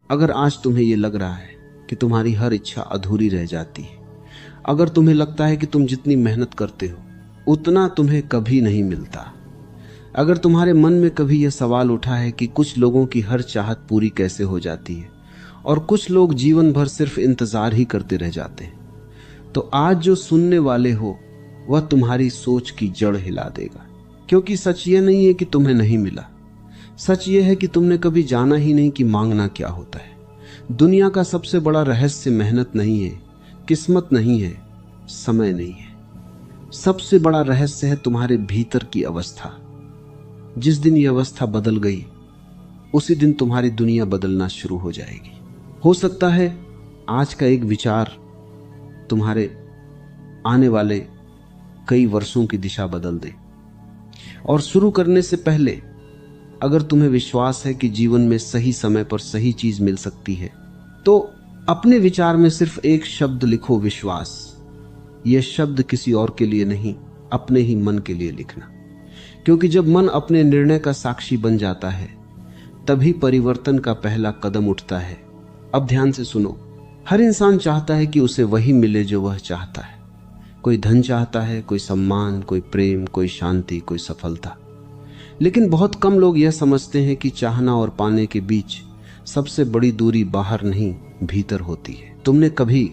अगर आज तुम्हें यह लग रहा है कि तुम्हारी हर इच्छा अधूरी रह जाती है, अगर तुम्हें लगता है कि तुम जितनी मेहनत करते हो उतना तुम्हें कभी नहीं मिलता, अगर तुम्हारे मन में कभी यह सवाल उठा है कि कुछ लोगों की हर चाहत पूरी कैसे हो जाती है और कुछ लोग जीवन भर सिर्फ इंतजार ही करते रह जाते हैं, तो आज जो सुनने वाले हो वह तुम्हारी सोच की जड़ हिला देगा। क्योंकि सच यह नहीं है कि तुम्हें नहीं मिला, सच यह है कि तुमने कभी जाना ही नहीं कि मांगना क्या होता है। दुनिया का सबसे बड़ा रहस्य मेहनत नहीं है, किस्मत नहीं है, समय नहीं है। सबसे बड़ा रहस्य है तुम्हारे भीतर की अवस्था। जिस दिन यह अवस्था बदल गई उसी दिन तुम्हारी दुनिया बदलना शुरू हो जाएगी। हो सकता है आज का एक विचार तुम्हारे आने वाले कई वर्षों की दिशा बदल दे। और शुरू करने से पहले अगर तुम्हें विश्वास है कि जीवन में सही समय पर सही चीज मिल सकती है, तो अपने विचार में सिर्फ एक शब्द लिखो, विश्वास। यह शब्द किसी और के लिए नहीं, अपने ही मन के लिए लिखना। क्योंकि जब मन अपने निर्णय का साक्षी बन जाता है तभी परिवर्तन का पहला कदम उठता है। अब ध्यान से सुनो, हर इंसान चाहता है कि उसे वही मिले जो वह चाहता है। कोई धन चाहता है, कोई सम्मान, कोई प्रेम, कोई शांति, कोई सफलता। लेकिन बहुत कम लोग यह समझते हैं कि चाहना और पाने के बीच सबसे बड़ी दूरी बाहर नहीं, भीतर होती है। तुमने कभी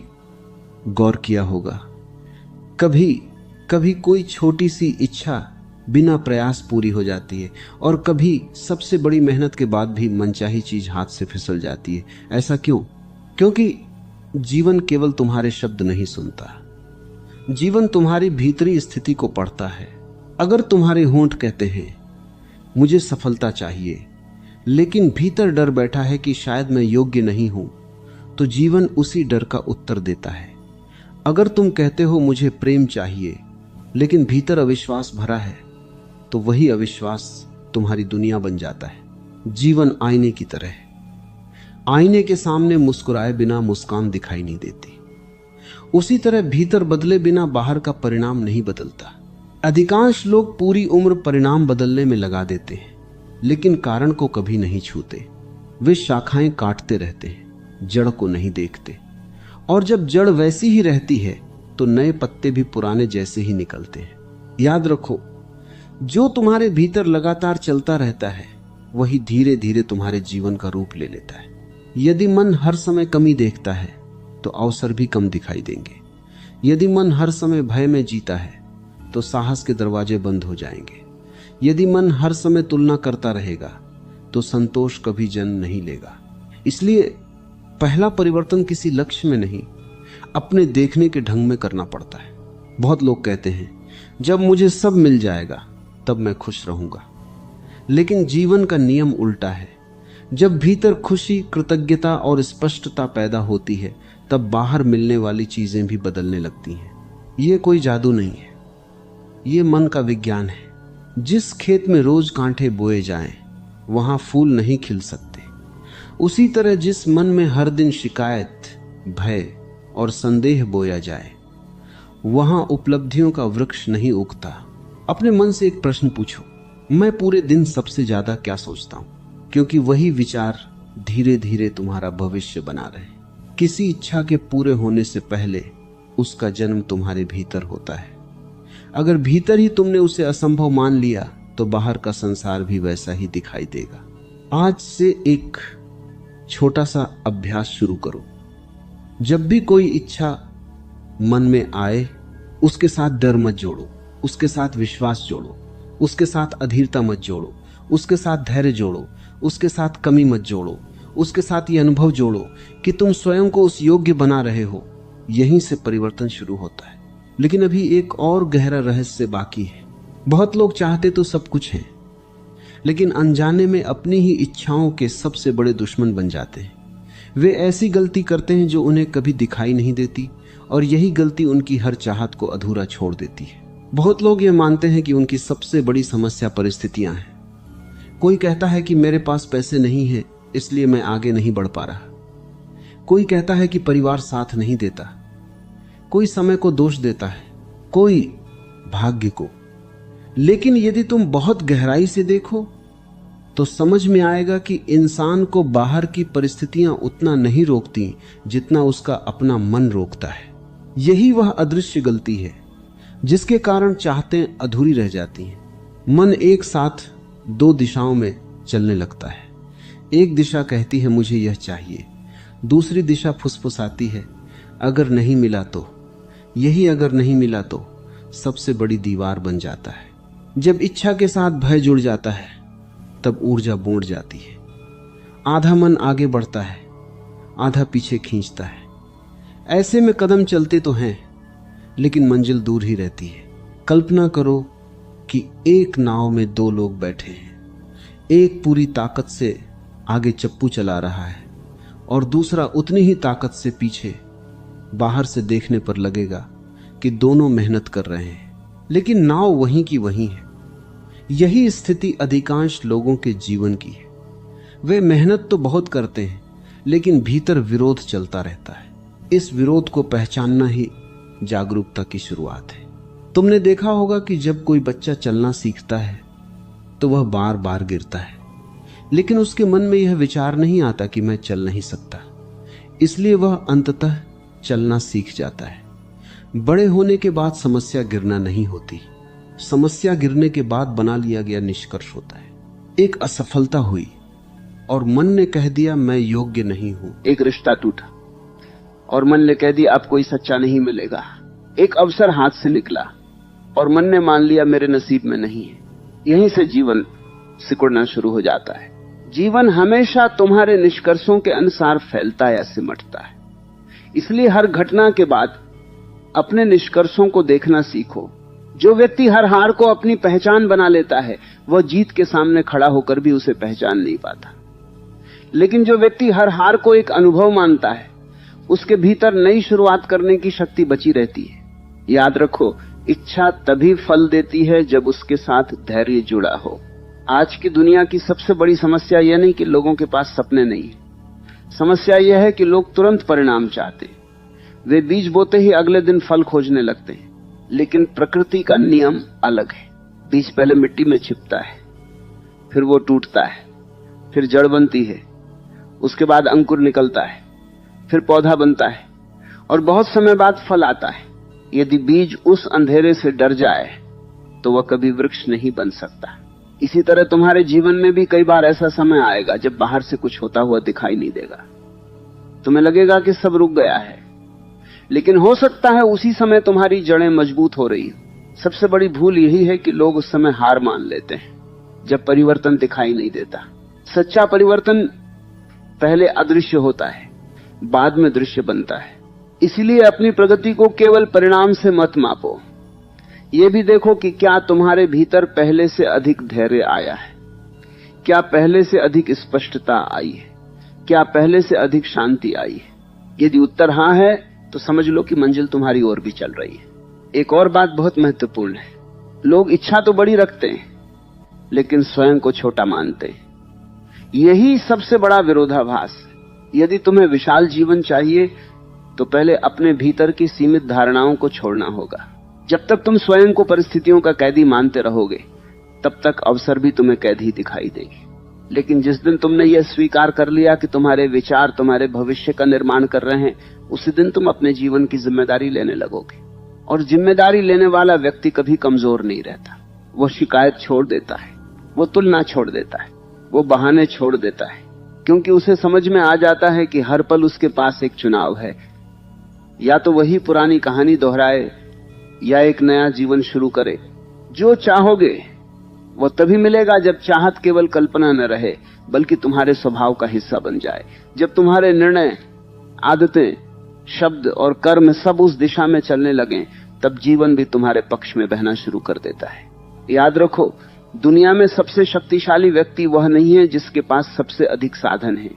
गौर किया होगा, कभी कोई छोटी सी इच्छा बिना प्रयास पूरी हो जाती है और कभी सबसे बड़ी मेहनत के बाद भी मनचाही चीज हाथ से फिसल जाती है। ऐसा क्यों? क्योंकि जीवन केवल तुम्हारे शब्द नहीं सुनता, जीवन तुम्हारी भीतरी स्थिति को पढ़ता है। अगर तुम्हारे होंठ कहते हैं मुझे सफलता चाहिए, लेकिन भीतर डर बैठा है कि शायद मैं योग्य नहीं हूं, तो जीवन उसी डर का उत्तर देता है। अगर तुम कहते हो मुझे प्रेम चाहिए, लेकिन भीतर अविश्वास भरा है, तो वही अविश्वास तुम्हारी दुनिया बन जाता है। जीवन आईने की तरह है। आईने के सामने मुस्कुराए बिना मुस्कान दिखाई नहीं देती। उसी तरह भीतर बदले बिना बाहर का परिणाम नहीं बदलता। अधिकांश लोग पूरी उम्र परिणाम बदलने में लगा देते हैं, लेकिन कारण को कभी नहीं छूते। वे शाखाएं काटते रहते हैं, जड़ को नहीं देखते। और जब जड़ वैसी ही रहती है तो नए पत्ते भी पुराने जैसे ही निकलते हैं। याद रखो, जो तुम्हारे भीतर लगातार चलता रहता है वही धीरे धीरे तुम्हारे जीवन का रूप ले लेता है। यदि मन हर समय कमी देखता है तो अवसर भी कम दिखाई देंगे। यदि मन हर समय भय में जीता है तो साहस के दरवाजे बंद हो जाएंगे। यदि मन हर समय तुलना करता रहेगा तो संतोष कभी जन्म नहीं लेगा। इसलिए पहला परिवर्तन किसी लक्ष्य में नहीं, अपने देखने के ढंग में करना पड़ता है। बहुत लोग कहते हैं जब मुझे सब मिल जाएगा तब मैं खुश रहूंगा, लेकिन जीवन का नियम उल्टा है। जब भीतर खुशी, कृतज्ञता और स्पष्टता पैदा होती है तब बाहर मिलने वाली चीजें भी बदलने लगती हैं। ये कोई जादू नहीं है, ये मन का विज्ञान है। जिस खेत में रोज कांटे बोए जाएं, वहां फूल नहीं खिल सकते। उसी तरह जिस मन में हर दिन शिकायत, भय और संदेह बोया जाए, वहां उपलब्धियों का वृक्ष नहीं उगता। अपने मन से एक प्रश्न पूछो, मैं पूरे दिन सबसे ज्यादा क्या सोचता हूं? क्योंकि वही विचार धीरे धीरे तुम्हारा भविष्य बना रहे। किसी इच्छा के पूरे होने से पहले उसका जन्म तुम्हारे भीतर होता है। अगर भीतर ही तुमने उसे असंभव मान लिया तो बाहर का संसार भी वैसा ही दिखाई देगा। आज से एक छोटा सा अभ्यास शुरू करो। जब भी कोई इच्छा मन में आए, उसके साथ डर मत जोड़ो, उसके साथ विश्वास जोड़ो, उसके साथ अधीरता मत जोड़ो, उसके साथ धैर्य जोड़ो, उसके साथ कमी मत जोड़ो, उसके साथ ये अनुभव जोड़ो कि तुम स्वयं को उस योग्य बना रहे हो। यहीं से परिवर्तन शुरू होता है। लेकिन अभी एक और गहरा रहस्य बाकी है। बहुत लोग चाहते तो सब कुछ हैं, लेकिन अनजाने में अपनी ही इच्छाओं के सबसे बड़े दुश्मन बन जाते हैं। वे ऐसी गलती करते हैं जो उन्हें कभी दिखाई नहीं देती, और यही गलती उनकी हर चाहत को अधूरा छोड़ देती है। बहुत लोग ये मानते हैं कि उनकी सबसे बड़ी समस्या परिस्थितियां हैं। कोई कहता है कि मेरे पास पैसे नहीं है इसलिए मैं आगे नहीं बढ़ पा रहा। कोई कहता है कि परिवार साथ नहीं देता। कोई समय को दोष देता है, कोई भाग्य को। लेकिन यदि तुम बहुत गहराई से देखो तो समझ में आएगा कि इंसान को बाहर की परिस्थितियां उतना नहीं रोकती जितना उसका अपना मन रोकता है। यही वह अदृश्य गलती है जिसके कारण चाहतें अधूरी रह जाती हैं। मन एक साथ दो दिशाओं में चलने लगता है। एक दिशा कहती है मुझे यह चाहिए, दूसरी दिशा फुसफुसाती है अगर नहीं मिला तो। यही अगर नहीं मिला तो सबसे बड़ी दीवार बन जाता है। जब इच्छा के साथ भय जुड़ जाता है तब ऊर्जा बूंद जाती है। आधा मन आगे बढ़ता है, आधा पीछे खींचता है। ऐसे में कदम चलते तो हैं लेकिन मंजिल दूर ही रहती है। कल्पना करो कि एक नाव में दो लोग बैठे हैं। एक पूरी ताकत से आगे चप्पू चला रहा है और दूसरा उतनी ही ताकत से पीछे। बाहर से देखने पर लगेगा कि दोनों मेहनत कर रहे हैं, लेकिन नाव वहीं की वहीं है। यही स्थिति अधिकांश लोगों के जीवन की है। वे मेहनत तो बहुत करते हैं लेकिन भीतर विरोध चलता रहता है। इस विरोध को पहचानना ही जागरूकता की शुरुआत है। तुमने देखा होगा कि जब कोई बच्चा चलना सीखता है तो वह बार बार गिरता है, लेकिन उसके मन में यह विचार नहीं आता कि मैं चल नहीं सकता, इसलिए वह अंततः चलना सीख जाता है। बड़े होने के बाद समस्या गिरना नहीं होती, समस्या गिरने के बाद बना लिया गया निष्कर्ष होता है। एक असफलता हुई और मन ने कह दिया मैं योग्य नहीं हूं। एक रिश्ता टूटा और मन ने कह दिया अब कोई सच्चा नहीं मिलेगा। एक अवसर हाथ से निकला और मन ने मान लिया मेरे नसीब में नहीं है। यहीं से जीवन सिकुड़ना शुरू हो जाता है। जीवन हमेशा तुम्हारे निष्कर्षों के अनुसार फैलता या सिमटता है। इसलिए हर घटना के बाद अपने निष्कर्षों को देखना सीखो। जो व्यक्ति हर हार को अपनी पहचान बना लेता है वह जीत के सामने खड़ा होकर भी उसे पहचान नहीं पाता, लेकिन जो व्यक्ति हर हार को एक अनुभव मानता है उसके भीतर नई शुरुआत करने की शक्ति बची रहती है। याद रखो, इच्छा तभी फल देती है जब उसके साथ धैर्य जुड़ा हो। आज की दुनिया की सबसे बड़ी समस्या यह नहीं कि लोगों के पास सपने नहीं है, समस्या यह है कि लोग तुरंत परिणाम चाहते हैं। वे बीज बोते ही अगले दिन फल खोजने लगते हैं, लेकिन प्रकृति का नियम अलग है। बीज पहले मिट्टी में छिपता है, फिर वो टूटता है, फिर जड़ बनती है, उसके बाद अंकुर निकलता है, फिर पौधा बनता है और बहुत समय बाद फल आता है। यदि बीज उस अंधेरे से डर जाए तो वह कभी वृक्ष नहीं बन सकता। इसी तरह तुम्हारे जीवन में भी कई बार ऐसा समय आएगा जब बाहर से कुछ होता हुआ दिखाई नहीं देगा। तुम्हें लगेगा कि सब रुक गया है, लेकिन हो सकता है उसी समय तुम्हारी जड़ें मजबूत हो रही हो। सबसे बड़ी भूल यही है कि लोग उस समय हार मान लेते हैं जब परिवर्तन दिखाई नहीं देता। सच्चा परिवर्तन पहले अदृश्य होता है, बाद में दृश्य बनता है। इसलिए अपनी प्रगति को केवल परिणाम से मत मापो। यह भी देखो कि क्या तुम्हारे भीतर पहले से अधिक धैर्य आया है, क्या पहले से अधिक स्पष्टता आई है, क्या पहले से अधिक शांति आई है। यदि उत्तर हां है तो समझ लो कि मंजिल तुम्हारी ओर भी चल रही है। एक और बात बहुत महत्वपूर्ण है, लोग इच्छा तो बड़ी रखते हैं लेकिन स्वयं को छोटा मानते हैं। यही सबसे बड़ा विरोधाभास है। यदि तुम्हें विशाल जीवन चाहिए तो पहले अपने भीतर की सीमित धारणाओं को छोड़ना होगा। जब तक तुम स्वयं को परिस्थितियों का कैदी मानते रहोगे तब तक अवसर भी तुम्हें कैदी दिखाई देगी। लेकिन जिस दिन तुमने यह स्वीकार कर लिया कि तुम्हारे विचार तुम्हारे भविष्य का निर्माण कर रहे हैं, उसी दिन तुम अपने जीवन की जिम्मेदारी लेने लगोगे। और जिम्मेदारी लेने वाला व्यक्ति कभी कमजोर नहीं रहता। वो शिकायत छोड़ देता है, वो तुलना छोड़ देता है, वो बहाने छोड़ देता है, क्योंकि उसे समझ में आ जाता है कि हर पल उसके पास एक चुनाव है। या तो वही पुरानी कहानी दोहराए या एक नया जीवन शुरू करे। जो चाहोगे वो तभी मिलेगा जब चाहत केवल कल्पना न रहे बल्कि तुम्हारे स्वभाव का हिस्सा बन जाए। जब तुम्हारे निर्णय, आदतें, शब्द और कर्म सब उस दिशा में चलने लगें तब जीवन भी तुम्हारे पक्ष में बहना शुरू कर देता है। याद रखो, दुनिया में सबसे शक्तिशाली व्यक्ति वह नहीं है जिसके पास सबसे अधिक साधन है।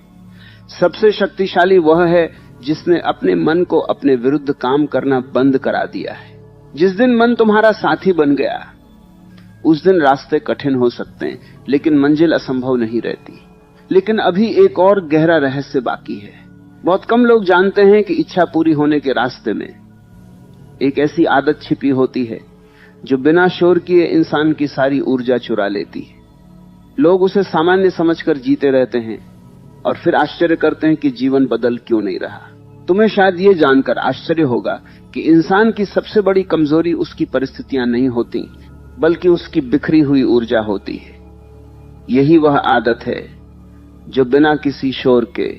सबसे शक्तिशाली वह है जिसने अपने मन को अपने विरुद्ध काम करना बंद करा दिया है। जिस दिन मन तुम्हारा साथी बन गया उस दिन रास्ते कठिन हो सकते हैं लेकिन मंजिल असंभव नहीं रहती। लेकिन अभी एक और गहरा रहस्य बाकी है। बहुत कम लोग जानते हैं कि इच्छा पूरी होने के रास्ते में एक ऐसी आदत छिपी होती है जो बिना शोर किए इंसान की सारी ऊर्जा चुरा लेती है। लोग उसे सामान्य समझकर जीते रहते हैं और फिर आश्चर्य करते हैं कि जीवन बदल क्यों नहीं रहा। तुम्हें शायद ये जानकर आश्चर्य होगा कि इंसान की सबसे बड़ी कमजोरी उसकी परिस्थितियां नहीं होती, बल्कि उसकी बिखरी हुई ऊर्जा होती है। यही वह आदत है जो बिना किसी शोर के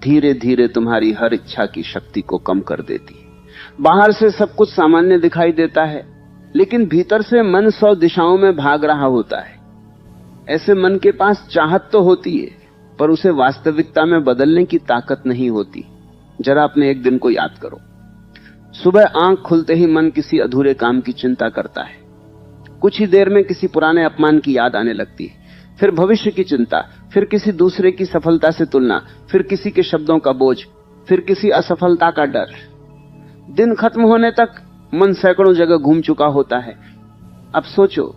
धीरे धीरे तुम्हारी हर इच्छा की शक्ति को कम कर देती है। बाहर से सब कुछ सामान्य दिखाई देता है, लेकिन भीतर से मन 100 दिशाओं में भाग रहा होता है। ऐसे मन के पास चाहत तो होती है, पर उसे वास्तविकता में बदलने की ताकत नहीं होती। जरा अपने एक दिन को याद करो। सुबह आंख खुलते ही मन किसी अधूरे काम की चिंता करता है। कुछ ही देर में किसी पुराने अपमान की याद आने लगती है, फिर भविष्य की चिंता, फिर किसी दूसरे की सफलता से तुलना, फिर किसी के शब्दों का बोझ, फिर किसी असफलता का डर। दिन खत्म होने तक मन सैकड़ों जगह घूम चुका होता है। अब सोचो,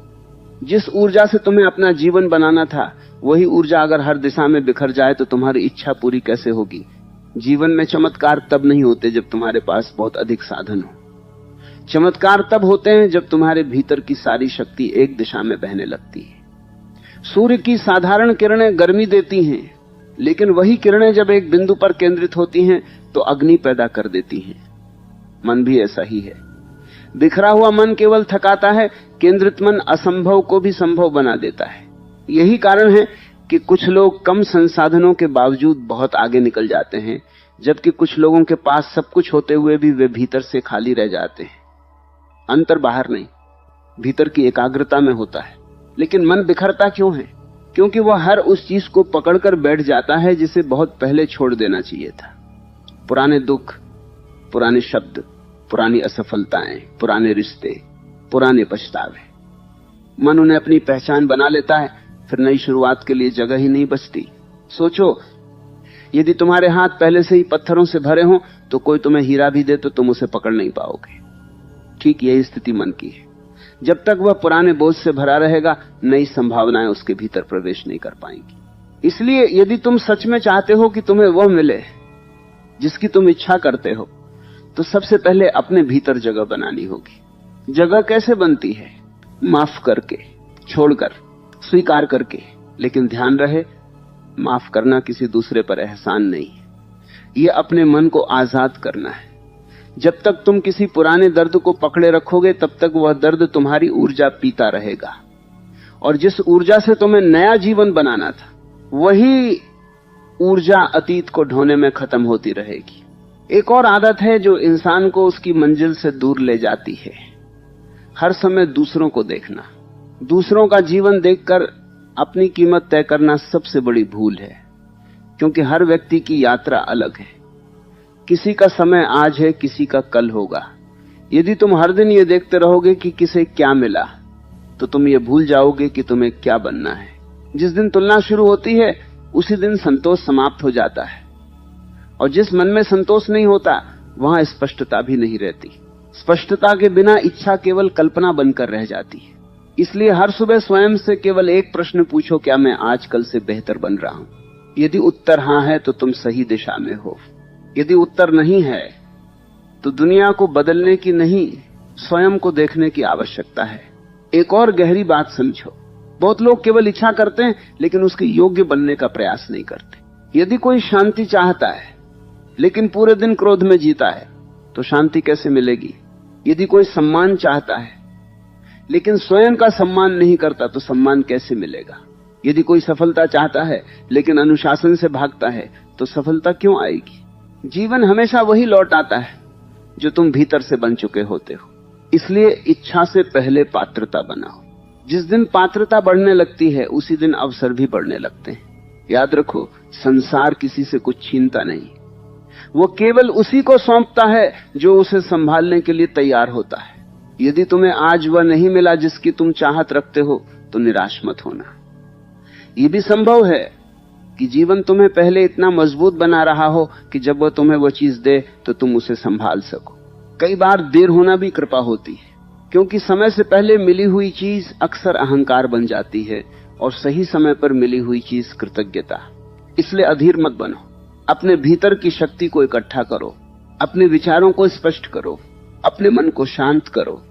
जिस ऊर्जा से तुम्हें अपना जीवन बनाना था, वही ऊर्जा अगर हर दिशा में बिखर जाए तो तुम्हारी इच्छा पूरी कैसे होगी? जीवन में चमत्कार तब नहीं होते जब तुम्हारे पास बहुत अधिक साधन हो। चमत्कार तब होते हैं जब तुम्हारे भीतर की सारी शक्ति एक दिशा में बहने लगती है। सूर्य की साधारण किरणें गर्मी देती हैं, लेकिन वही किरणें जब एक बिंदु पर केंद्रित होती हैं तो अग्नि पैदा कर देती हैं। मन भी ऐसा ही है। बिखरा हुआ मन केवल थकाता है, केंद्रित मन असंभव को भी संभव बना देता है। यही कारण है कि कुछ लोग कम संसाधनों के बावजूद बहुत आगे निकल जाते हैं, जबकि कुछ लोगों के पास सब कुछ होते हुए भी वे भीतर से खाली रह जाते हैं। अंतर बाहर नहीं, भीतर की एकाग्रता में होता है। लेकिन मन बिखरता क्यों है? क्योंकि वह हर उस चीज को पकड़कर बैठ जाता है जिसे बहुत पहले छोड़ देना चाहिए था। पुराने दुख, पुराने शब्द, पुरानी असफलताएं, पुराने रिश्ते, पुराने पछतावे। मन उन्हें अपनी पहचान बना लेता है, फिर नई शुरुआत के लिए जगह ही नहीं बचती। सोचो, यदि तुम्हारे हाथ पहले से ही पत्थरों से भरे हों तो कोई तुम्हें हीरा भी दे तो तुम उसे पकड़ नहीं पाओगे। ठीक यही स्थिति मन की है। जब तक वह पुराने बोझ से भरा रहेगा, नई संभावनाएं उसके भीतर प्रवेश नहीं कर पाएंगी। इसलिए यदि तुम सच में चाहते हो कि तुम्हें वह मिले जिसकी तुम इच्छा करते हो, तो सबसे पहले अपने भीतर जगह बनानी होगी। जगह कैसे बनती है? माफ करके, छोड़कर, स्वीकार करके। लेकिन ध्यान रहे, माफ करना किसी दूसरे पर एहसान नहीं है, यह अपने मन को आजाद करना है। जब तक तुम किसी पुराने दर्द को पकड़े रखोगे, तब तक वह दर्द तुम्हारी ऊर्जा पीता रहेगा, और जिस ऊर्जा से तुम्हें नया जीवन बनाना था, वही ऊर्जा अतीत को ढोने में खत्म होती रहेगी। एक और आदत है जो इंसान को उसकी मंजिल से दूर ले जाती है, हर समय दूसरों को देखना। दूसरों का जीवन देखकर अपनी कीमत तय करना सबसे बड़ी भूल है, क्योंकि हर व्यक्ति की यात्रा अलग है। किसी का समय आज है, किसी का कल होगा। यदि तुम हर दिन ये देखते रहोगे कि किसे क्या मिला, तो तुम ये भूल जाओगे कि तुम्हें क्या बनना है। जिस दिन तुलना शुरू होती है, उसी दिन संतोष समाप्त हो जाता है, और जिस मन में संतोष नहीं होता, वहां स्पष्टता भी नहीं रहती। स्पष्टता के बिना इच्छा केवल कल्पना बनकर रह जाती है। इसलिए हर सुबह स्वयं से केवल एक प्रश्न पूछो, क्या मैं आज कल से बेहतर बन रहा हूं? यदि उत्तर हां है तो तुम सही दिशा में हो। यदि उत्तर नहीं है तो दुनिया को बदलने की नहीं, स्वयं को देखने की आवश्यकता है। एक और गहरी बात समझो, बहुत लोग केवल इच्छा करते हैं लेकिन उसके योग्य बनने का प्रयास नहीं करते। यदि कोई शांति चाहता है लेकिन पूरे दिन क्रोध में जीता है, तो शांति कैसे मिलेगी? यदि कोई सम्मान चाहता है लेकिन स्वयं का सम्मान नहीं करता, तो सम्मान कैसे मिलेगा? यदि कोई सफलता चाहता है लेकिन अनुशासन से भागता है, तो सफलता क्यों आएगी? जीवन हमेशा वही लौट आता है जो तुम भीतर से बन चुके होते हो। इसलिए इच्छा से पहले पात्रता बनाओ। जिस दिन पात्रता बढ़ने लगती है, उसी दिन अवसर भी बढ़ने लगते हैं। याद रखो, संसार किसी से कुछ छीनता नहीं, वो केवल उसी को सौंपता है जो उसे संभालने के लिए तैयार होता है। यदि तुम्हें आज वह नहीं मिला जिसकी तुम चाहत रखते हो, तो निराश मत होना। यह भी संभव है कि जीवन तुम्हें पहले इतना मजबूत बना रहा हो कि जब वह तुम्हें वह चीज दे तो तुम उसे संभाल सको। कई बार देर होना भी कृपा होती है, क्योंकि समय से पहले मिली हुई चीज अक्सर अहंकार बन जाती है, और सही समय पर मिली हुई चीज कृतज्ञता। इसलिए अधीर मत बनो। अपने भीतर की शक्ति को इकट्ठा करो, अपने विचारों को स्पष्ट करो, अपने मन को शांत करो,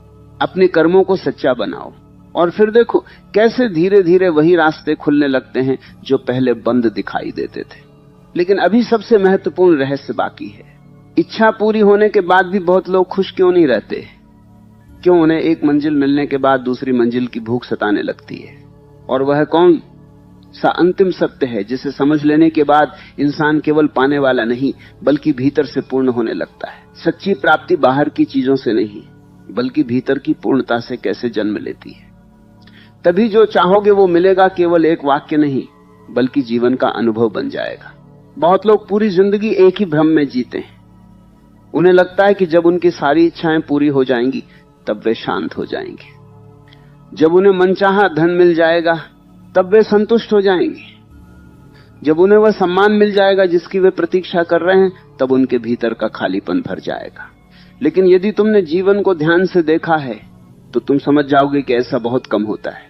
अपने कर्मों को सच्चा बनाओ, और फिर देखो कैसे धीरे धीरे वही रास्ते खुलने लगते हैं जो पहले बंद दिखाई देते थे। लेकिन अभी सबसे महत्वपूर्ण रहस्य बाकी है। इच्छा पूरी होने के बाद भी बहुत लोग खुश क्यों नहीं रहते? क्यों उन्हें एक मंजिल मिलने के बाद दूसरी मंजिल की भूख सताने लगती है? और वह कौन सा अंतिम सत्य है जिसे समझ लेने के बाद इंसान केवल पाने वाला नहीं बल्कि भीतर से पूर्ण होने लगता है? सच्ची प्राप्ति बाहर की चीजों से नहीं बल्कि भीतर की पूर्णता से कैसे जन्म लेती है। तभी जो चाहोगे वो मिलेगा केवल एक वाक्य नहीं बल्कि जीवन का अनुभव बन जाएगा। बहुत लोग पूरी जिंदगी एक ही भ्रम में जीते हैं। उन्हें लगता है कि जब उनकी सारी इच्छाएं पूरी हो जाएंगी तब वे शांत हो जाएंगे। जब उन्हें मनचाहा धन मिल जाएगा तब वे संतुष्ट हो जाएंगे। जब उन्हें वह सम्मान मिल जाएगा जिसकी वे प्रतीक्षा कर रहे हैं तब उनके भीतर का खालीपन भर जाएगा। लेकिन यदि तुमने जीवन को ध्यान से देखा है तो तुम समझ जाओगे कि ऐसा बहुत कम होता है।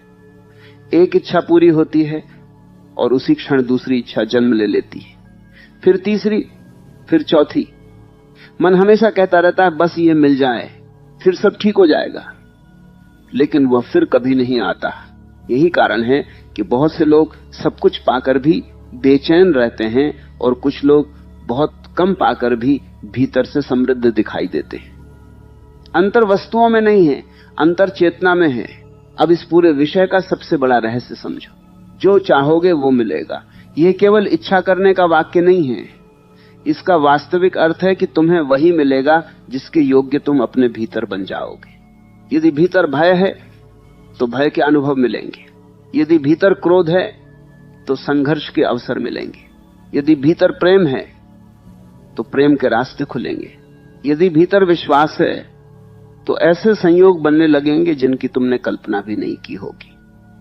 एक इच्छा पूरी होती है और उसी क्षण दूसरी इच्छा जन्म ले लेती है, फिर तीसरी, फिर चौथी। मन हमेशा कहता रहता है बस ये मिल जाए फिर सब ठीक हो जाएगा, लेकिन वह फिर कभी नहीं आता। यही कारण है कि बहुत से लोग सब कुछ पाकर भी बेचैन रहते हैं और कुछ लोग बहुत कम पाकर भी भीतर से समृद्ध दिखाई देते हैं। अंतर वस्तुओं में नहीं है, अंतर चेतना में है। अब इस पूरे विषय का सबसे बड़ा रहस्य समझो। जो चाहोगे वो मिलेगा, यह केवल इच्छा करने का वाक्य नहीं है। इसका वास्तविक अर्थ है कि तुम्हें वही मिलेगा जिसके योग्य तुम अपने भीतर बन जाओगे। यदि भीतर भय है तो भय के अनुभव मिलेंगे। यदि भीतर क्रोध है तो संघर्ष के अवसर मिलेंगे। यदि भीतर प्रेम है तो प्रेम के रास्ते खुलेंगे। यदि भीतर विश्वास है तो ऐसे संयोग बनने लगेंगे जिनकी तुमने कल्पना भी नहीं की होगी।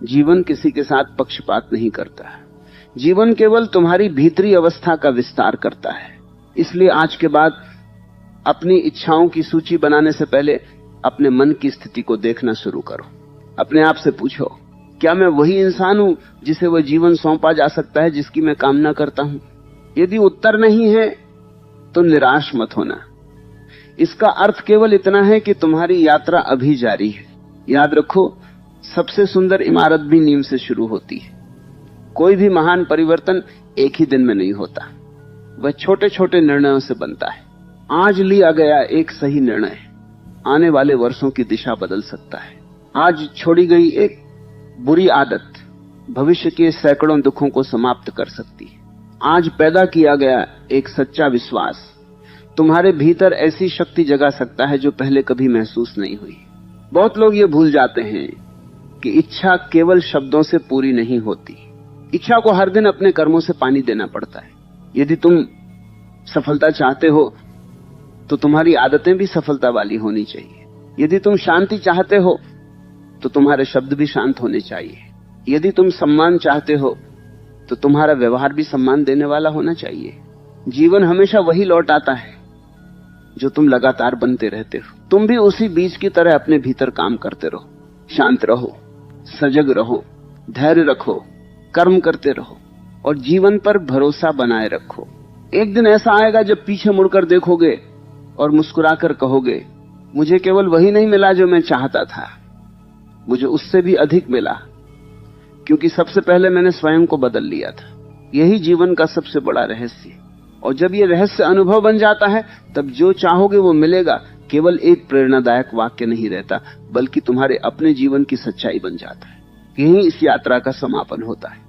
जीवन किसी के साथ पक्षपात नहीं करता है। जीवन केवल तुम्हारी भीतरी अवस्था का विस्तार करता है। इसलिए आज के बाद अपनी इच्छाओं की सूची बनाने से पहले अपने मन की स्थिति को देखना शुरू करो। अपने आप से पूछो, क्या मैं वही इंसान हूं जिसे वह जीवन सौंपा जा सकता है जिसकी मैं कामना करता हूं? यदि उत्तर नहीं है तो निराश मत होना। इसका अर्थ केवल इतना है कि तुम्हारी यात्रा अभी जारी है। याद रखो, सबसे सुंदर इमारत भी नींव से शुरू होती है। कोई भी महान परिवर्तन एक ही दिन में नहीं होता, वह छोटे छोटे निर्णयों से बनता है। आज लिया गया एक सही निर्णय आने वाले वर्षों की दिशा बदल सकता है। आज छोड़ी गई एक बुरी आदत भविष्य के सैकड़ों दुखों को समाप्त कर सकती है। आज पैदा किया गया एक सच्चा विश्वास तुम्हारे भीतर ऐसी शक्ति जगा सकता है जो पहले कभी महसूस नहीं हुई। बहुत लोग ये भूल जाते हैं कि इच्छा केवल शब्दों से पूरी नहीं होती। इच्छा को हर दिन अपने कर्मों से पानी देना पड़ता है। यदि तुम सफलता चाहते हो तो तुम्हारी आदतें भी सफलता वाली होनी चाहिए। यदि तुम शांति चाहते हो तो तुम्हारे शब्द भी शांत होने चाहिए। यदि तुम सम्मान चाहते हो तो तुम्हारा व्यवहार भी सम्मान देने वाला होना चाहिए। जीवन हमेशा वही लौट आता है जो तुम लगातार बनते रहते हो। तुम भी उसी बीज की तरह अपने भीतर काम करते रहो। शांत रहो, सजग रहो, धैर्य रखो, कर्म करते रहो और जीवन पर भरोसा बनाए रखो। एक दिन ऐसा आएगा जब पीछे मुड़कर देखोगे और मुस्कुराकर कहोगे, मुझे केवल वही नहीं मिला जो मैं चाहता था, मुझे उससे भी अधिक मिला, क्योंकि सबसे पहले मैंने स्वयं को बदल लिया था। यही जीवन का सबसे बड़ा रहस्य। और जब ये रहस्य अनुभव बन जाता है तब जो चाहोगे वो मिलेगा केवल एक प्रेरणादायक वाक्य नहीं रहता, बल्कि तुम्हारे अपने जीवन की सच्चाई बन जाता है। यही इस यात्रा का समापन होता है।